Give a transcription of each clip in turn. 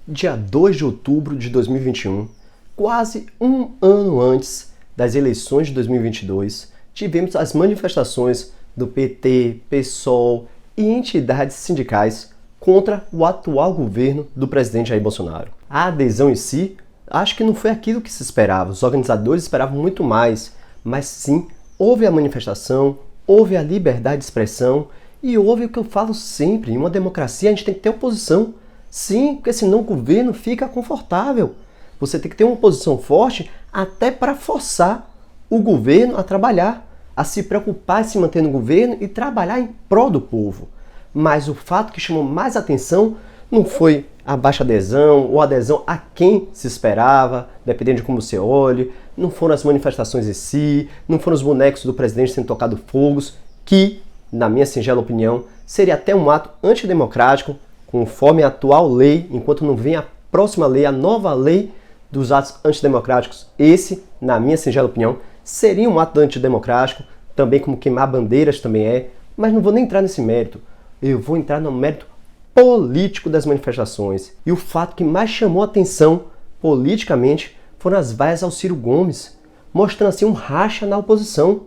dia 2 de outubro de 2021, quase um ano antes das eleições de 2022, tivemos as manifestações do PT, PSOL e entidades sindicais contra o atual governo do presidente Jair Bolsonaro. A adesão em si, acho que não foi aquilo que se esperava. Os organizadores esperavam muito mais, mas sim, houve a manifestação, houve a liberdade de expressão e houve o que eu falo sempre, em uma democracia a gente tem que ter oposição. Sim, porque senão o governo fica confortável. Você tem que ter uma oposição forte até para forçar o governo a trabalhar, a se preocupar em se manter no governo e trabalhar em prol do povo. Mas o fato que chamou mais atenção não foi a baixa adesão ou adesão a quem se esperava, dependendo de como você olhe, não foram as manifestações em si, não foram os bonecos do presidente sendo tocados fogos, que, na minha singela opinião, seria até um ato antidemocrático, conforme a atual lei, enquanto não vem a próxima lei, a nova lei dos atos antidemocráticos. Esse, na minha singela opinião, seria um ato antidemocrático, também como queimar bandeiras também é, mas não vou nem entrar nesse mérito. Eu vou entrar no mérito político das manifestações. E o fato que mais chamou atenção politicamente foram as vaias ao Ciro Gomes, mostrando assim um racha na oposição.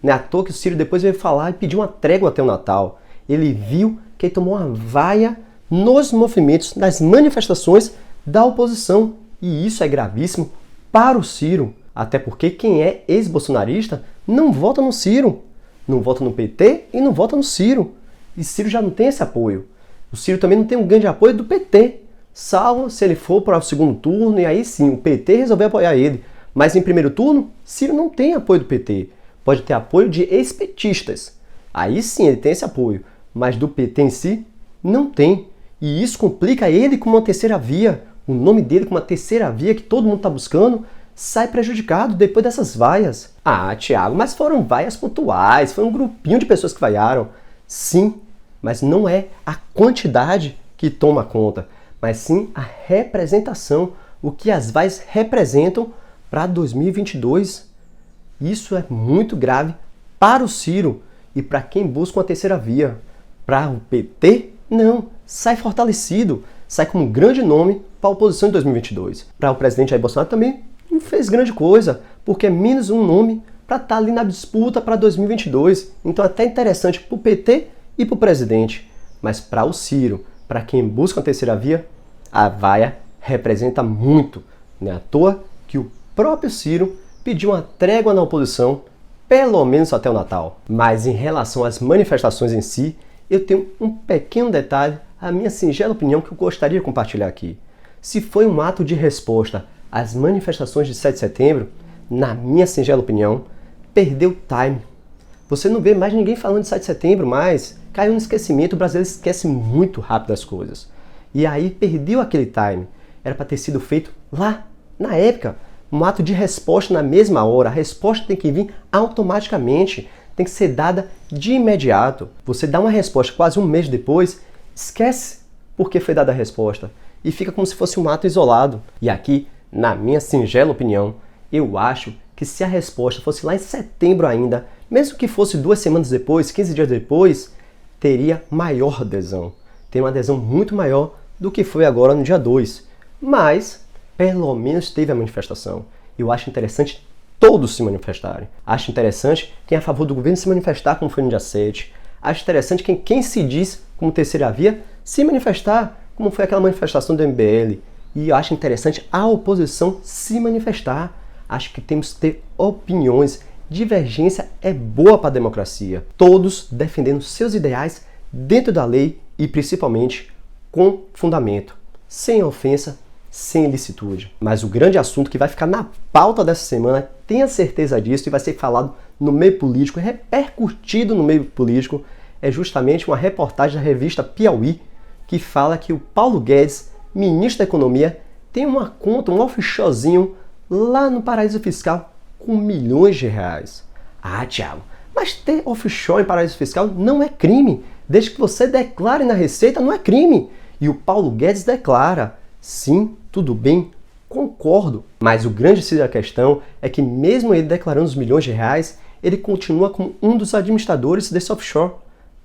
Não é à toa que o Ciro depois veio falar e pediu uma trégua até o Natal. Ele viu que ele tomou uma vaia nos movimentos, nas manifestações da oposição. E isso é gravíssimo para o Ciro. Até porque quem é ex-bolsonarista não vota no Ciro, não vota no PT e não vota no Ciro. E Ciro já não tem esse apoio. O Ciro também não tem um grande apoio do PT, salvo se ele for para o segundo turno e aí sim o PT resolver apoiar ele. Mas em primeiro turno, Ciro não tem apoio do PT. Pode ter apoio de ex-petistas. Aí sim ele tem esse apoio, mas do PT em si, não tem. E isso complica ele com uma terceira via. O nome dele com uma terceira via que todo mundo está buscando sai prejudicado depois dessas vaias. Ah, Thiago, mas foram vaias pontuais, foi um grupinho de pessoas que vaiaram. Sim, mas não é a quantidade que toma conta, mas sim a representação, o que as vaias representam para 2022. Isso é muito grave para o Ciro e para quem busca uma terceira via. Para o PT, não, sai fortalecido, sai como um grande nome para a oposição em 2022. Para o presidente Jair Bolsonaro também não fez grande coisa, porque é menos um nome para estar ali na disputa para 2022. Então é até interessante para o PT e para o presidente. Mas para o Ciro, para quem busca uma terceira via, a vaia representa muito. Não é à toa que o próprio Ciro pediu uma trégua na oposição, pelo menos até o Natal. Mas em relação às manifestações em si, eu tenho um pequeno detalhe, a minha singela opinião que eu gostaria de compartilhar aqui. Se foi um ato de resposta às manifestações de 7 de setembro, na minha singela opinião, perdeu time. Você não vê mais ninguém falando de 7 de setembro, mas caiu no esquecimento, o brasileiro esquece muito rápido as coisas. E aí perdeu aquele time. Era para ter sido feito lá, na época, um ato de resposta na mesma hora. A resposta tem que vir automaticamente, tem que ser dada de imediato. Você dá uma resposta quase um mês depois, esquece porque foi dada a resposta e fica como se fosse um ato isolado. E aqui, na minha singela opinião, eu acho que se a resposta fosse lá em setembro ainda, mesmo que fosse 2 semanas depois, 15 dias depois, teria maior adesão. Teria uma adesão muito maior do que foi agora no dia 2. Mas, pelo menos teve a manifestação. Eu acho interessante todos se manifestarem. Acho interessante quem é a favor do governo se manifestar, como foi no dia 7. Acho interessante quem se diz como terceira via se manifestar, como foi aquela manifestação do MBL. E eu acho interessante a oposição se manifestar. Acho que temos que ter opiniões. Divergência é boa para a democracia. Todos defendendo seus ideais dentro da lei e principalmente com fundamento, sem ofensa, sem ilicitude. Mas o grande assunto que vai ficar na pauta dessa semana, tenha certeza disso, e vai ser falado no meio político, repercutido no meio político, é justamente uma reportagem da revista Piauí que fala que o Paulo Guedes, ministro da Economia, tem uma conta, um offshorezinho lá no paraíso fiscal com milhões de reais. Ah, Thiago, mas ter offshore em paraíso fiscal não é crime. Desde que você declare na Receita, não é crime. E o Paulo Guedes declara. Sim, tudo bem, concordo. Mas o grande X da questão é que mesmo ele declarando os milhões de reais, ele continua como um dos administradores desse offshore.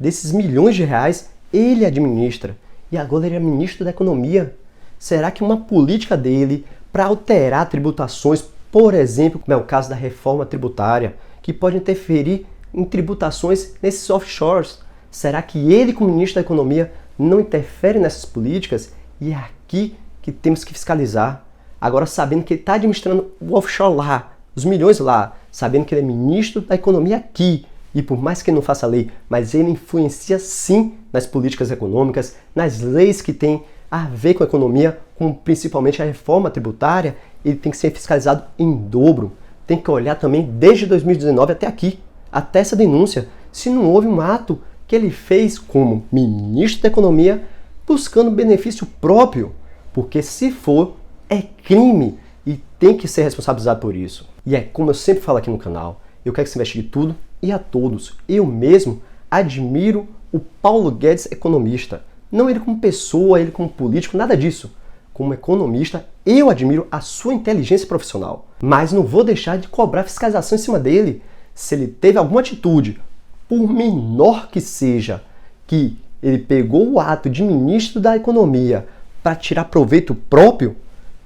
Desses milhões de reais, ele administra. E agora ele é ministro da Economia. Será que uma política dele para alterar tributações, por exemplo, como é o caso da reforma tributária, que pode interferir em tributações nesses offshores, será que ele, como ministro da Economia, não interfere nessas políticas? E é aqui que temos que fiscalizar. Agora, sabendo que ele está administrando o offshore lá, os milhões lá, sabendo que ele é ministro da Economia aqui, e por mais que ele não faça lei, mas ele influencia sim nas políticas econômicas, nas leis que têm a ver com a economia, como principalmente a reforma tributária, ele tem que ser fiscalizado em dobro. Tem que olhar também desde 2019 até aqui, até essa denúncia, se não houve um ato que ele fez como ministro da Economia buscando benefício próprio, porque se for, é crime e tem que ser responsabilizado por isso. E é como eu sempre falo aqui no canal, eu quero que você investigue tudo e a todos. Eu mesmo admiro o Paulo Guedes economista, não ele como pessoa, ele como político, nada disso. Como economista, eu admiro a sua inteligência profissional, mas não vou deixar de cobrar fiscalização em cima dele. Se ele teve alguma atitude, por menor que seja, que ele pegou o ato de ministro da Economia para tirar proveito próprio,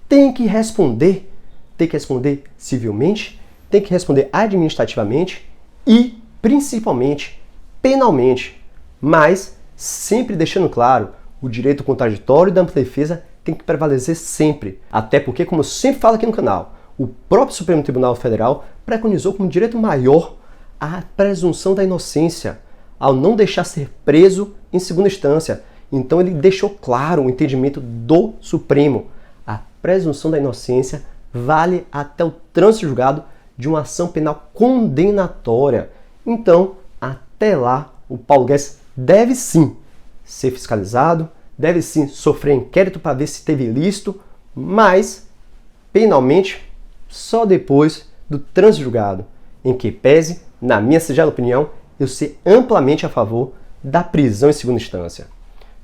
tem que responder. Tem que responder civilmente, tem que responder administrativamente e, principalmente, penalmente. Mas, sempre deixando claro, o direito contraditório da ampla defesa tem que prevalecer sempre. Até porque, como eu sempre falo aqui no canal, o próprio Supremo Tribunal Federal preconizou como direito maior a presunção da inocência, ao não deixar ser preso em segunda instância. Então ele deixou claro o entendimento do Supremo. A presunção da inocência vale até o trânsito julgado de uma ação penal condenatória. Então, até lá, o Paulo Guedes deve sim ser fiscalizado, deve sim sofrer inquérito para ver se teve ilícito, mas, penalmente, só depois do trânsito julgado, em que pese, na minha singela opinião, eu ser amplamente a favor da prisão em segunda instância.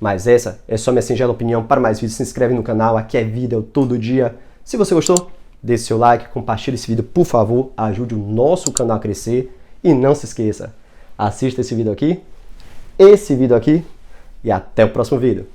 Mas essa é só minha singela opinião. Para mais vídeos, se inscreve no canal, aqui é vídeo todo dia. Se você gostou, deixe seu like, compartilhe esse vídeo, por favor, ajude o nosso canal a crescer. E não se esqueça, assista esse vídeo aqui, e até o próximo vídeo.